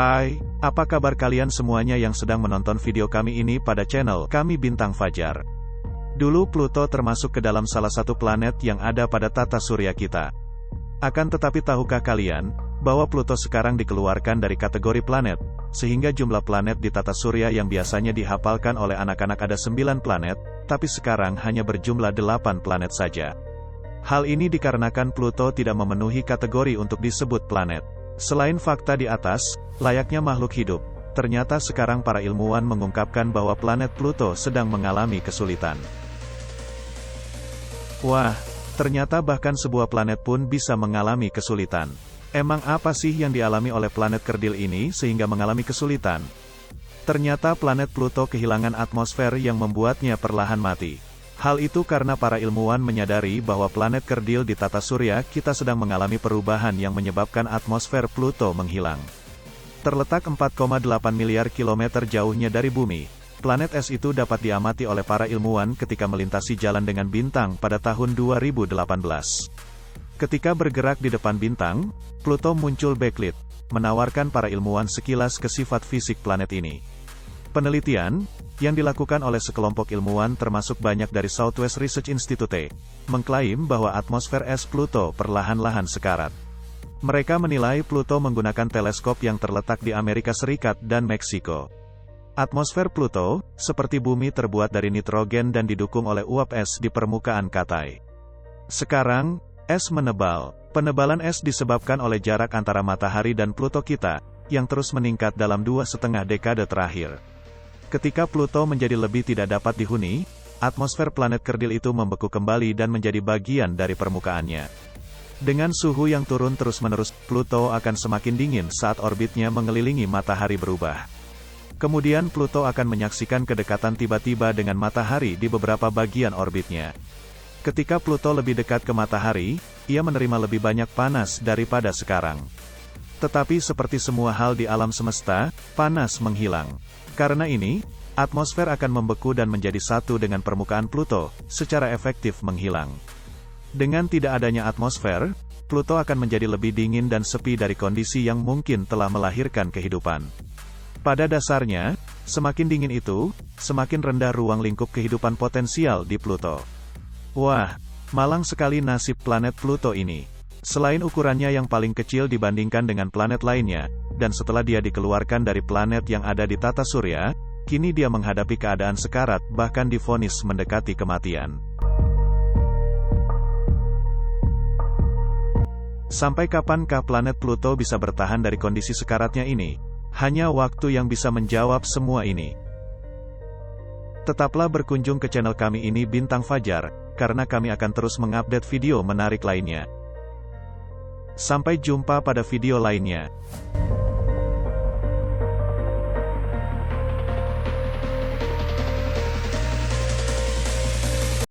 Hai, apa kabar kalian semuanya yang sedang menonton video kami ini pada channel kami Bintang Fajar. Dulu Pluto termasuk ke dalam salah satu planet yang ada pada tata surya kita. Akan tetapi tahukah kalian, bahwa Pluto sekarang dikeluarkan dari kategori planet, sehingga jumlah planet di tata surya yang biasanya dihafalkan oleh anak-anak ada 9 planet, tapi sekarang hanya berjumlah 8 planet saja. Hal ini dikarenakan Pluto tidak memenuhi kategori untuk disebut planet. Selain fakta di atas, layaknya makhluk hidup, ternyata sekarang para ilmuwan mengungkapkan bahwa planet Pluto sedang mengalami kesulitan. Wah, ternyata bahkan sebuah planet pun bisa mengalami kesulitan. Emang apa sih yang dialami oleh planet kerdil ini sehingga mengalami kesulitan? Ternyata planet Pluto kehilangan atmosfer yang membuatnya perlahan mati. Hal itu karena para ilmuwan menyadari bahwa planet kerdil di tata surya kita sedang mengalami perubahan yang menyebabkan atmosfer Pluto menghilang. Terletak 4,8 miliar kilometer jauhnya dari bumi, planet es itu dapat diamati oleh para ilmuwan ketika melintasi jalan dengan bintang pada tahun 2018. Ketika bergerak di depan bintang, Pluto muncul backlit, menawarkan para ilmuwan sekilas ke sifat fisik planet ini. Penelitian yang dilakukan oleh sekelompok ilmuwan termasuk banyak dari Southwest Research Institute, mengklaim bahwa atmosfer es Pluto perlahan-lahan sekarat. Mereka menilai Pluto menggunakan teleskop yang terletak di Amerika Serikat dan Meksiko. Atmosfer Pluto, seperti bumi terbuat dari nitrogen dan didukung oleh uap es di permukaan katai. Sekarang, es menebal. Penebalan es disebabkan oleh jarak antara matahari dan Pluto kita, yang terus meningkat dalam 2,5 dekade terakhir. Ketika Pluto menjadi lebih tidak dapat dihuni, atmosfer planet kerdil itu membeku kembali dan menjadi bagian dari permukaannya. Dengan suhu yang turun terus-menerus, Pluto akan semakin dingin saat orbitnya mengelilingi matahari berubah. Kemudian Pluto akan menyaksikan kedekatan tiba-tiba dengan matahari di beberapa bagian orbitnya. Ketika Pluto lebih dekat ke matahari, ia menerima lebih banyak panas daripada sekarang. Tetapi seperti semua hal di alam semesta, panas menghilang. Karena ini, atmosfer akan membeku dan menjadi satu dengan permukaan Pluto, secara efektif menghilang. Dengan tidak adanya atmosfer, Pluto akan menjadi lebih dingin dan sepi dari kondisi yang mungkin telah melahirkan kehidupan. Pada dasarnya, semakin dingin itu, semakin rendah ruang lingkup kehidupan potensial di Pluto. Wah, malang sekali nasib planet Pluto ini. Selain ukurannya yang paling kecil dibandingkan dengan planet lainnya, dan setelah dia dikeluarkan dari planet yang ada di tata surya, kini dia menghadapi keadaan sekarat bahkan divonis mendekati kematian. Sampai kapankah planet Pluto bisa bertahan dari kondisi sekaratnya ini? Hanya waktu yang bisa menjawab semua ini. Tetaplah berkunjung ke channel kami ini Bintang Fajar, karena kami akan terus mengupdate video menarik lainnya. Sampai jumpa pada video lainnya.